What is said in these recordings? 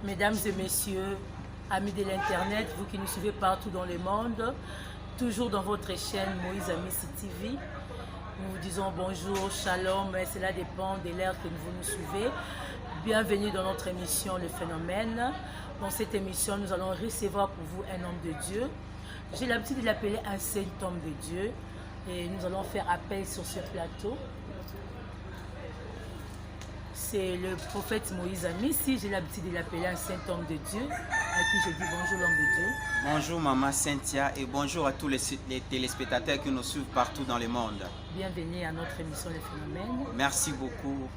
Mesdames et messieurs, amis de l'Internet, vous qui nous suivez partout dans le monde, toujours dans votre chaîne Moïse Amissi TV, nous vous disons bonjour, shalom, cela dépend de l'heure que vous nous suivez. Bienvenue dans notre émission Le Phénomène. Dans cette émission, nous allons recevoir pour vous un homme de Dieu. J'ai l'habitude de l'appeler un saint homme de Dieu et nous allons faire appel sur ce plateau. C'est le prophète Moïse Amissi, j'ai l'habitude de l'appeler un saint homme de Dieu, à qui je dis bonjour l'homme de Dieu. Bonjour Maman Cynthia et bonjour à tous les téléspectateurs qui nous suivent partout dans le monde. Bienvenue à notre émission Les Phénomènes. Merci beaucoup.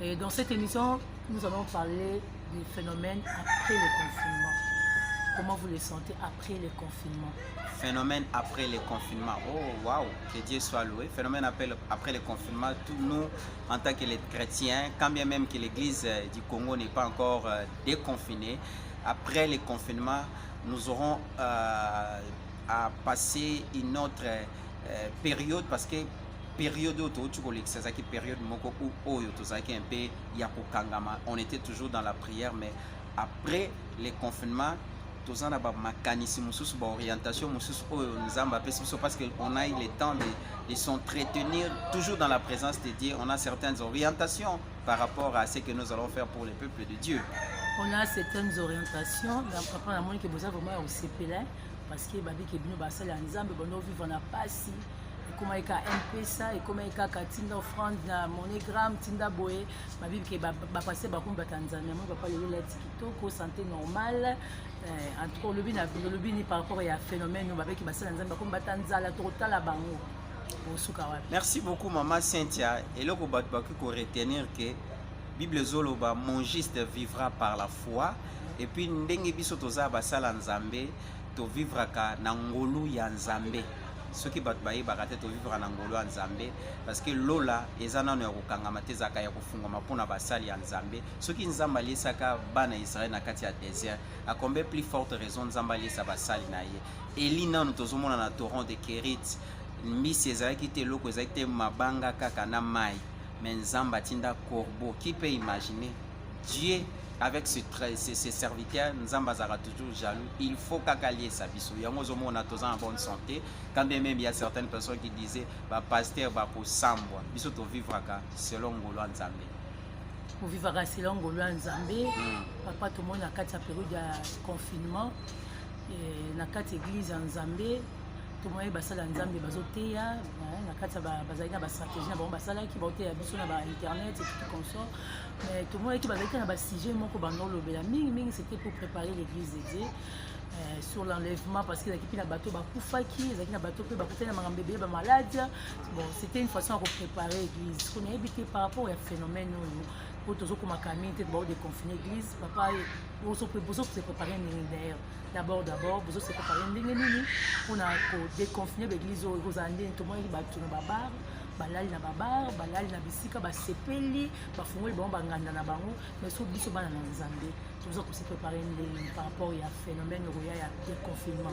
Et dans cette émission, nous allons parler des phénomènes après le confinement. Comment vous les sentez après le confinement? Phénomène après le confinement. Oh, waouh, que Dieu soit loué. Phénomène après le confinement. Tous nous, en tant que les chrétiens, quand bien même que l'église du Congo n'est pas encore déconfinée, après le confinement, nous aurons à passer une autre période parce que période période on était toujours dans la prière, mais après le confinement, tous en avons orientation parce qu'on a eu le temps de s'entretenir toujours dans la présence de Dieu. On a certaines orientations par rapport à ce que nous allons faire pour le peuple de Dieu. On a certaines orientations, après on a que vous avez vraiment aussi parce que babi que bino basala nzambe bono vivre na pasi et comment il y a M-Pesa et comment il y a katinda offrande na monogramme tinda boye babi que ba passer ba kumba Tanzania moi papa le leti kitoko santé normale en tout cas le bini par rapport à phénomène nous babi que basala nzambe kumba Tanzania total bango. Merci beaucoup Maman Cynthia et là ko retenir que Bible zoloba mon juste vivra par la foi et puis ndenge biso toza basala nzambe to vivre ka na ngolu ya nzambe soki bato bayebaka te to vivre na ngolu ya nzambe parce que lola eza nano ya kokangama te ezaka ya kofungwama mpona basali ya nzambe soki nzambe aliesaka bana Israel na kati ya désert akombe plus forte raison nzambe aliesa basali na ye eli nano tozomona na torrent de Kérit mbisi ezalaki te eloko ezalaki te mabanga kaka na mai mais nzambe atinda corbeau. Qui peut imaginer Dieu avec ses serviteurs, Nzamba sera toujours jaloux. Il faut qu'Akalié s'abisse. Il y a en bonne santé. Quand même il y a certaines personnes qui disaient bah pasteur va pour sambwa. Biso to vivre selon Ngolo Nzambe. Pour vivre selon Ngolo Nzambe. Papa tout le monde a quatre période de confinement. Et na quatre églises Nzambe. Tout le monde basala nzambe bazoteya na kati bazalina ba stratégie na bon basala ki baoteya biso na ba internet et tout comme ça mais tout le monde qui bazalika na ba sujet moko bandolo bela mingi c'était pour préparer l'église de Dieu sur l'enlèvement parce que la kipi na bateau ba kufaki ezaki na bateau pe ba kutana ma bébé ba malade bon c'était une façon de préparer l'église on a évité par rapport au phénomène pour toujours comme camine peut de confiner l'église papa vous se préparer d'ailleurs d'abord vous se préparer on a déconfiné l'église aux Andes tout le monde battu na babar balali na babar balali na bisika basepeli bafungoli bango banganda na bango mais so biso bana na Nzambe tout ça pour se préparer par rapport au phénomène roya ya déconfinement.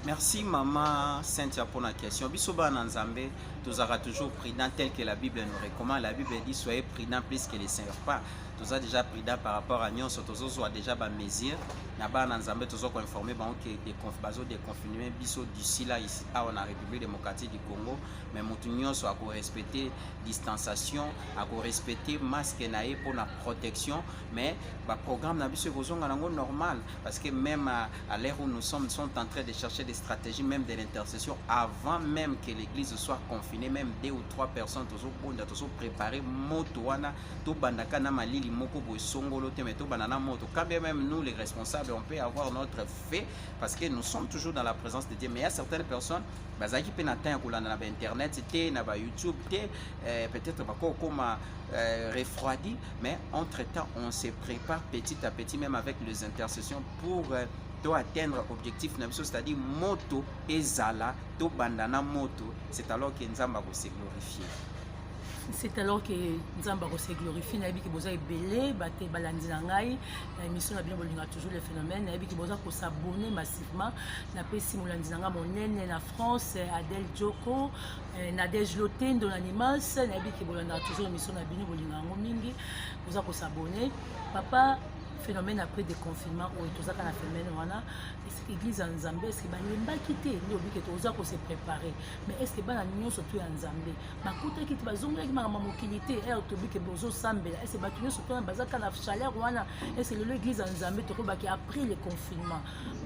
Merci Maman Cynthia pour la question. Biso bana Nzambe tozara toujours prudent tel que la Bible nous recommande. La Bible dit soyez prudent plus que les serpents. Tous a déjà pris prudent par rapport à Nyon, surtout soit déjà ba mesure. Na ba Nzambe tous ko informé ba que des confinements biso d'ici là ici à la République démocratique du Congo, mais mutu Nyon soit ko respecter distanciation, à ko respecter masque naé pour la protection, mais ba programme na biso kozonga nango normal parce que même à l'ère où nous sommes sont en train de chercher des stratégies même de l'intercession avant même que l'église soit confinée, même 2 ou 3 personnes tous préparer moto wana to bandaka na malili moko bo songolo te meto banana moto quand bien même nous les responsables on peut avoir notre fait parce que nous sommes toujours dans la présence de Dieu mais il y a certaines personnes bazaki pe na temps ko na ba internet te na ba YouTube te peut-être ba ko comme refroidi mais entre temps on se prépare petit à petit même avec les intercessions pour atteindre l'objectif, c'est-à-dire moto et zala, to bandana moto, c'est alors que Nzamba va se glorifier. C'est alors que Nzamba va se glorifier, nabi ki boza ebele, bate balandi na ngai, émission na bien bolinga toujours les phénomènes, nabi ki boza ko s'abonner massivement, na pesi molandi na nga monene na France, Adèle Djoko, Nadège Lotendo l'animas, nabi ki bolanda toujours émission na bien bolinga ngo mingi, boza ko s'abonner. Papa phénomène après déconfinement oyo tozaka na phénomène wana église ya nzambe estce balembaki te lobi ke toza kose préparer mais estce bana nyonso to ya nzambe bakutaki te bazongelaki makambo mokili te ere tobi ke bozosambela estce bato nyonso to bazaka na chaleur wana estce lelo église ya nzambe tokobaki après le confinement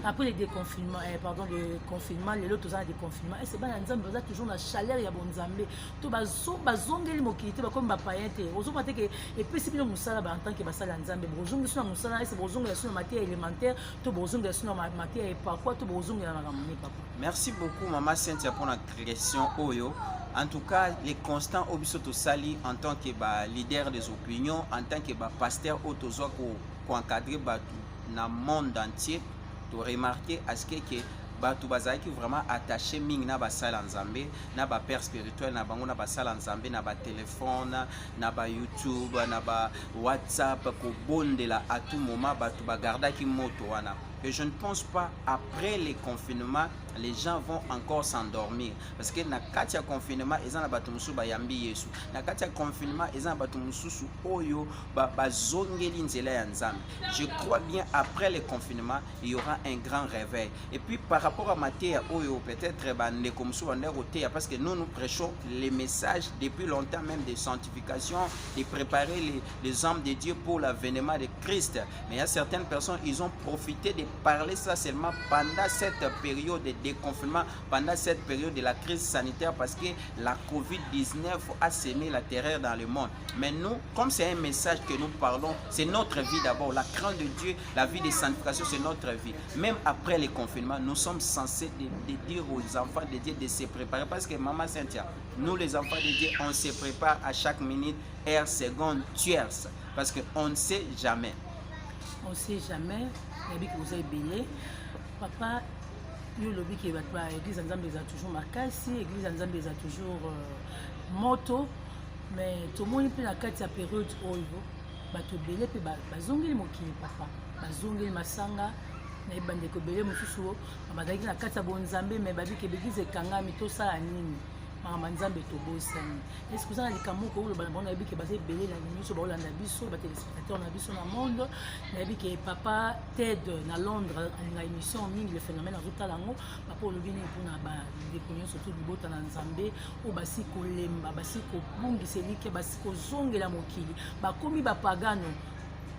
après le déconfinement pardon le confinement lelo toza na déconfinement estce bana nzambe baza toujours na chaleur ya bonzambe to bazongeli mokili te bakomi bapayen te ozomona te ke epesi bino mosala en tant que basala ya nzambe bozongeli so na mosala ese bozongela so na matière élémentaire to bozongela so na matière epakwa to bozongela makambo ne papa. Merci beaucoup Maman Cynthia pour la question oyo. En tout cas, les constants obiso to sali en tant que leader des opinions, en tant que pasteur autozo ko encadrer na monde entier, to remarquer à ce que bato bazalaki vraiment attaché mingi na basala nzambe na ba père spirituel na bango na basala nzambe na ba téléphone na ba YouTube na ba WhatsApp ko bondela à tout moment bato bagardaki moto wana. Et je ne pense pas après les confinements les gens vont encore s'endormir parce que na kati ya confinement eza na bato mususu bayambi Yesu na kati ya confinement eza na bato mususu oyo bazongeli nzela ya nzambe. Je crois bien après le confinement il y aura un grand réveil. Et puis par rapport à matière oyo peut-être bandeko mususu bandeko te parce que nous prêchons les messages depuis longtemps même de sanctification, de préparer les hommes de Dieu pour l'avènement de Christ. Mais il y a certaines personnes ils ont profité de parler ça seulement pendant cette période de déconfinement, pendant cette période de la crise sanitaire parce que la COVID-19 a semé la terreur dans le monde. Mais nous, comme c'est un message que nous parlons, c'est notre vie d'abord. La crainte de Dieu, la vie de sanctification, c'est notre vie. Même après le confinement, nous sommes censés de dire aux enfants de Dieu de se préparer parce que Maman Cynthia, nous les enfants de Dieu, on se prépare à chaque minute, heure, seconde, tierce parce qu'on ne sait jamais. On ne sait jamais. Vous avez belé. Papa, yo lobi ke batba église nzambe za toujours makasi, église nzambe za toujours moto, mais tout le monde peut na kati ya période oyo bato belé pe bazongeli mokili papa, bazongeli masanga na ibande ko belé mususu babadaki na kati ya bonzambe mais babi ke église ekangami to sala nini. Nzambe tobosani est-ce que vous avez likambo ko loba bona yebike bazé belé na nyonso ba olanda biso ba téléspectateurs na biso na monde na yebike papa Ted na Londres na émission mingi le phénomène azotala ngo papa olobini mpona ba déconyo surtout libota na nzambe o basi kolemba basi ko bungisa like basi ko zongela mokili bakomi bapagano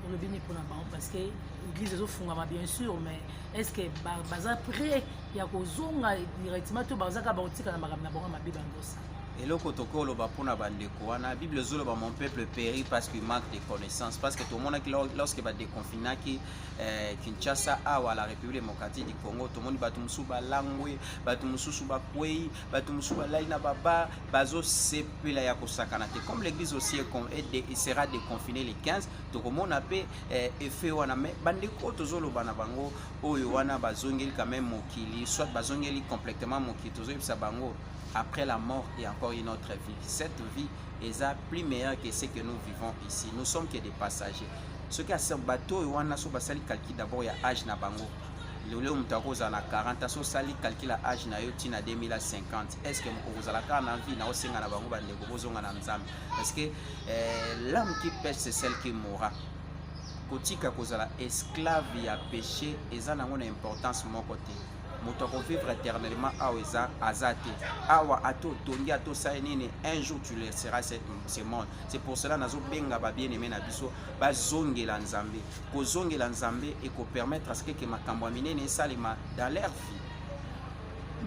olobini mpona bango parce que l'église ezofungama bien sûr mais est-ce que baza prêt ya kozonga directement to bazaka baotika na makambo na bango mabe bangosa. eloko tokoloba mpona bandeko wana bible ezoloba mon peuple périt parce qu'il manque de connaissances parce que tomonaki lorsque badéconfinaki Kinshasa awa la République démocratique du Congo tomoni bato mosusu balangwe bato mosusu bakwei bato mosusu balali na baba bazosepela ya kosakana te comme l'église aussi il sera déconfiné les 15 tokomona pe effet wana mais bandeko tozoloba na bango oyo wana bazongeli quand même mokili soit bazongeli complètement mokili tozoyebisa bango après la mort il y a encore une autre vie. Cette vie est plus meilleure que ce que nous vivons ici. Nous sommes que des passagers. Ce qui a ce bateau, il y a un calcul d'abord, il y a âge na bango. Le lieu où nous avons 40 so sali calcul âge na yo tina 2050. Est-ce que vous avez la vie na osenga na bango bande bozonga na nzambe parce que l'âme qui pêche c'est celle qui mourra. Kotika kozala esclave ya péché eza nango na importance mon côté. Moto vivre éternellement awa azate awa ato tongi ato sainini un jour tu laisseras ce monde. C'est pour cela nazo benga ba bien aimé na biso ba zongela nzambe ko zongela nzambe et ko permettre à ce que makambo minene salima dans leur vie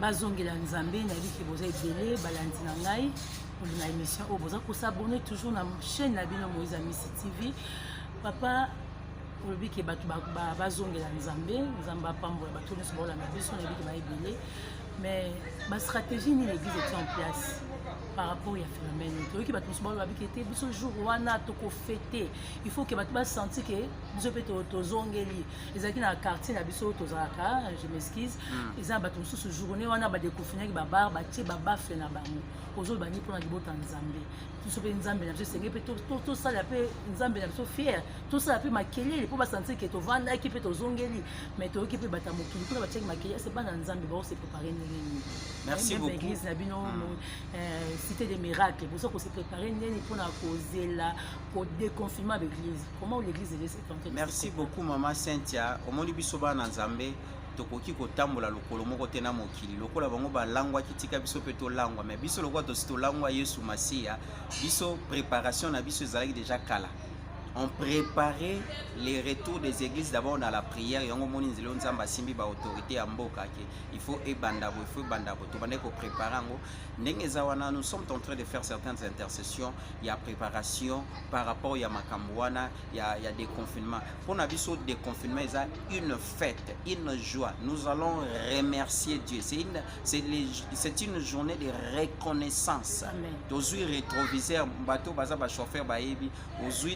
ba zongela nzambe na biki boza ebele balandi na ngai pour la émission o boza ko s'abonner toujours na chaîne na bino Moïse Amisi TV papa olobi ke bato bazongela nzambe nzambe apambola bato nyonso baolanda biso na yebiki baebele mais bastratégie nini l'église était en place par rapport ya phénomène toyoki bato mosusu baoloba biki ete biso jour wana tokofete il faut ke bato basanti ke biso mpe tozongeli ezalaki na quartier na biso tozalaka je m'excuse eza na bato mosusu journée wana badéconfinaki babar batie babafle na bango ozoloba nini mpona libota nzambe biso mpe nzambe na biso esenge mpe tosala mpe nzambe na biso fiere tosala mpe makelele mpo basanti ke tovandaki mpe tozongeli mais toyoki mpe bata mokili mpona batiaki makelele ase bana nzambe baose prépare ndenge nini merci beaucoup église na bino cité des miracles pour ça qu'on s'est préparé pour causer la pour déconfinement de l'église. Comment l'église est en train de merci beaucoup maman Cynthia omoni biso bana nzambe tokoki kotambola lokolo moko te na mokili lokola bango balangwa kitika biso pe tolangwa mais biso lokola tolangwa Yesu Masiya biso préparation na biso ezalaki déjà kala. On préparait les retours des églises d'abord dans la prière. Il faut préparer. Nous sommes en train de faire certaines intercessions. Il y a préparation par rapport à Makambouana, il y a des confinements. Pour nous, des confinements, il y a une fête, une joie. Nous allons remercier Dieu. C'est une journée de reconnaissance. Aujourd'hui, rétroviseur, bateau, chauffeur,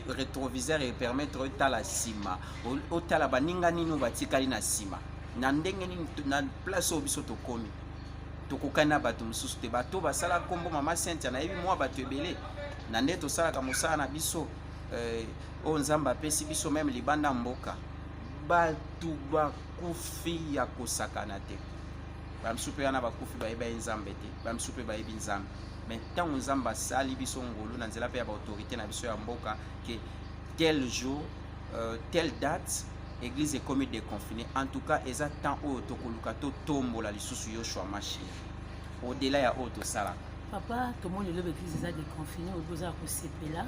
rétroviseur et permettre au tala sima au tala baninga ninu batikali na sima na ndenge ni na place obiso tokomi tokokana bato mususu te bato basala kombo mama Cynthia na yebi mwa bato ebele na nde tosala ka mosala na biso o nzamba pesi biso même libanda mboka bato bakufi ya kosakana te bamsupe yana bakufi bayeba nzambe te bamsupe bayebi nzambe mais tant nzamba sali biso ngolo na nzela pe ya ba autorité na biso ya mboka que tel jour, telle date, l'église est comme déconfinée. En tout cas, ils attendent au tokolukato tombo la lisusu Yoshua Machia. Au-delà, il y a autre sala. Papa, tout le monde l'église est déconfinée, au besoin de CP là.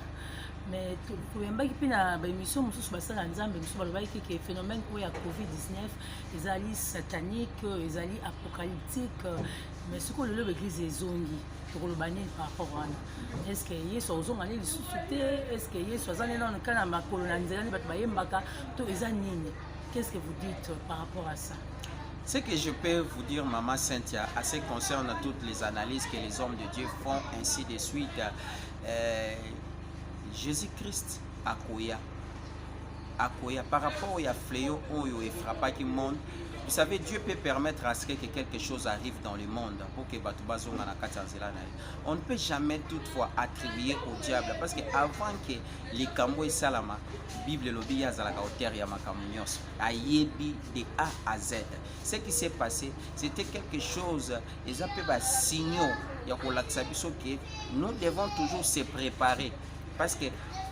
Mais pour un bail qui n'a pas émission, nous sommes basés dans Zambie, nous sommes basés qui est phénomène où il y a Covid-19, les alliés sataniques, les alliés apocalyptiques. Mais ce que l'église est zongi. Pour le banner par rapport à est-ce que y est sur zone aller souté est-ce que y est sur zone dans le cas ma colonisation qu'est-ce que vous dites par rapport à ça? Ce que je peux vous dire maman Cynthia à ce qui concerne toutes les analyses que les hommes de Dieu font ainsi de suite Jésus-Christ akoya par rapport au fléau où il frappa qui monde. Vous savez, Dieu peut permettre à ce que quelque chose arrive dans le monde pour que on ne peut jamais toutefois attribuer au diable parce que avant que les kambo et salama Bible lobi ya zalaka hauteur ya makamunios ayebi de A à Z. Ce qui s'est passé, c'était quelque chose ils appellent signaux ya ko lakisa biso que nous devons toujours se préparer parce que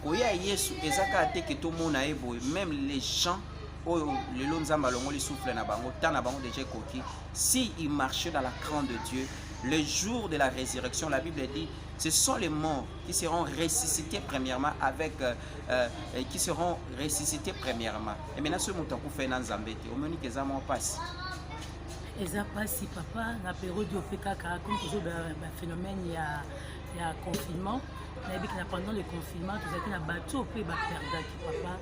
koya Yesu ezaka te que tout le monde aebo même les gens le lonzamba longoli souffle na bango tana bango déjà coquille si il marchait dans la crainte de Dieu le jour de la résurrection la Bible dit ce sont les morts qui seront ressuscités premièrement avec qui seront ressuscités premièrement et maintenant ce montant pour faire dans Zambété au menu que ça m'en passe eza pasi papa na période au PKK comme toujours phénomène il y a confinement pendant le confinement tout ça na bateau pe ba perdaki papa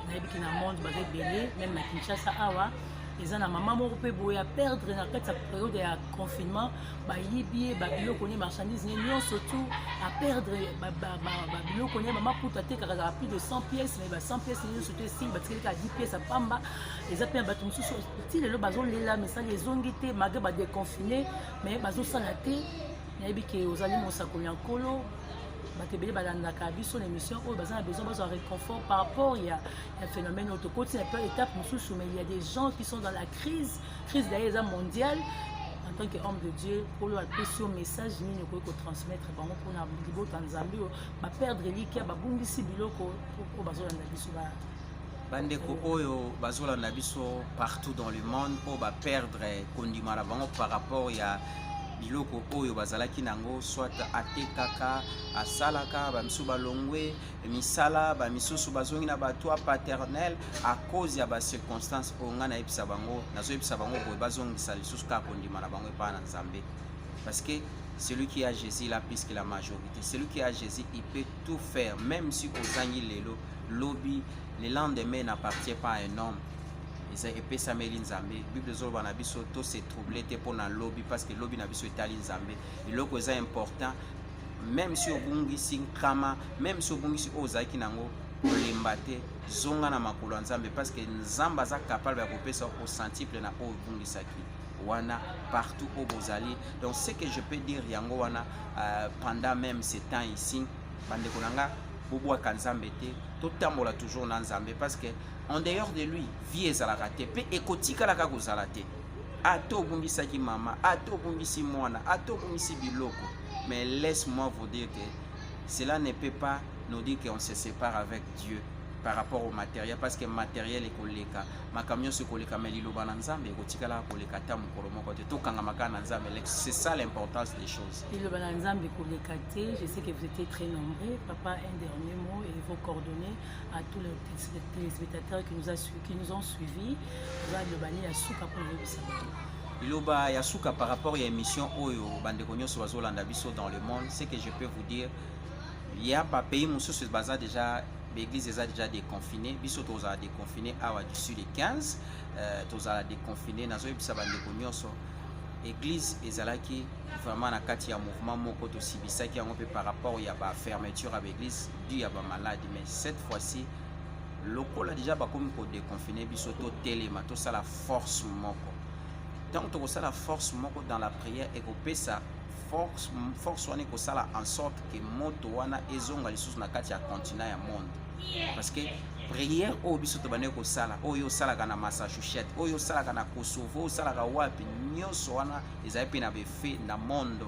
na biki na monde ba belé même na Kinshasa awa eza na maman moko pe boya perdre na kati ya période ya confinement ba yibi ba biloko ni marchandise ni surtout à perdre ba biloko ni maman puta te kaka plus de 100 pièces mais ba 100 pièces ni surtout si ba tikeli ka 10 pièces à pamba eza pe ba tumususu ti lelo bazo lela mais ça les ongité malgré ba déconfiné mais bazo sala te na biki ozali mosako ya nkolo batebele balandaka biso l'émission où besoin de réconfort par rapport il y a un phénomène autocote c'est un peu étape mususu mais il y a des gens qui sont dans la crise d'ailleurs mondiale en tant qu'homme de Dieu pour leur passer un message ni ko transmettre bango pour na bibo Tanzanie ba perdre likia ba bungisi biloko pour bazolanda biso ba bandeko oyo bazolanda biso partout dans le monde pour ba perdre kondima la bango par rapport ya biloko oyo bazalaki nango soit atekaka asalaka bamisu balongwe misala bamisusu bazongi na bato paternel à cause ya ba circonstances onga na ebisa bango nazo ebisa bango boye bazongisa lisusu ka kondima na bango pa na Nzambe parce que celui qui a Jésus là plus que la majorité celui qui a Jésus il peut tout faire même si ozangi lelo lobby le lendemain n'appartient pas à un homme et puis ça met l'inzambe Bible zoba na biso to se troubler te pour na lobby parce que lobby na biso etali nzambe et loko est important même si obungisi kama même si obungisi ozaki nango olembate zonga na makolo nzambe parce que nzamba za capable ya kopesa au centuple na obungisaki wana partout au bozali donc ce que je peux dire yango wana pendant même ces temps ici bande konanga bobo kanzambe te totambola toujours na nzambe parce que en dehors de lui vie ezalaka te pe ekotikalaka kozala te ata obungisaki mama ata obungisi mwana ata obungisi biloko Mais laisse-moi vous dire que cela ne peut pas nous dire qu'on se sépare avec Dieu par rapport au matériel, parce que le matériel est koleka, ma camion se koleka, mais liloba na nzambe kotikala koleka ta mukolo moko te tokanga makana nzambe. C'est ça l'importance des choses. Liloba na nzambe koleka te. Je sais que vous étiez très nombreux. Papa, un dernier mot et vos coordonnées à tous les téléspectateurs qui nous ont suivis. Liloba ni ya suka pour le savoir. Liloba ya suka par rapport à l'émission oyo bandeko nyonso bazolanda biso dans le monde, c'est que je peux vous dire, il y a pas pays mosusu baza déjà l'église est déjà déconfinée, biso toza déconfiné awa d'ici le 15, toza déconfiné nazo bisa bandeko nyonso. Église ezalaki vraiment na kati ya mouvement moko to sibisaki yango pe par rapport ya ba fermeture à l'église dû ya ba maladie, mais cette fois-ci lokola déjà ba komi ko déconfiné biso to telema to ça la force moko. Donc to ça la force moko dans la prière et ko pesa force wana ekosala en sorte que moto wana ezonga lisusu na kati ya continent ya monde, parce que prière oyo biso tobandeki kosala oyo osalaka na Massachusetts, oyo osalaka na Kosovo, osalaka wapi nyonso wana ezali mpe na befe na monde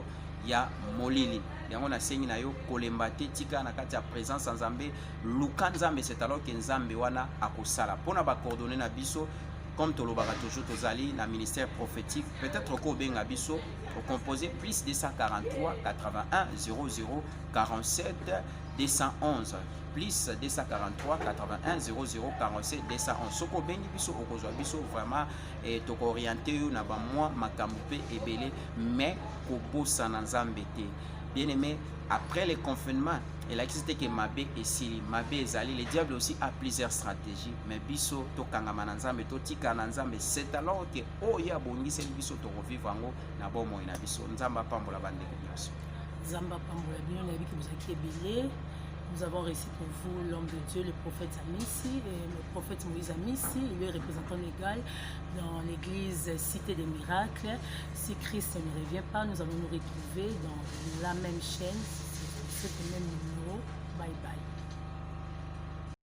ya molili. Yango nasengi na yo kolemba te, tika na kati ya présence ya Nzambe, luka Nzambe, c'est alors que Nzambe wana akosala mpona bacoordonné na biso. Comme tolobaka toujours tozali na ministère prophétique, peut-être ko benga biso au composé plus 243 81 00 47 211 plus 243 81 00 47 211. Soko bengi biso okozwa biso vraiment toko orienté yo na ba moi makambo pe ebele, mais ko bossa na Nzambe te. Bien aimé, après le confinement, et là c'était que Mabé et Sili, Mabé et Zali, le diable aussi a plusieurs stratégies, mais biso to kangama na Nzambe to tika na Nzambe, c'est alors que oya bongisi biso to revivre ngo na bomo ina biso Nzamba pambola bande nyonso. Nzamba pambola bino na biki bozaki ebele. Nous avons reçu pour vous l'homme de Dieu, le prophète Amissi, le prophète Moïse Amissi. Il est représentant légal dans l'église Cité des Miracles. Si Christ ne revient pas, nous allons nous retrouver dans la même chaîne, c'est le même numéro. Bye bye.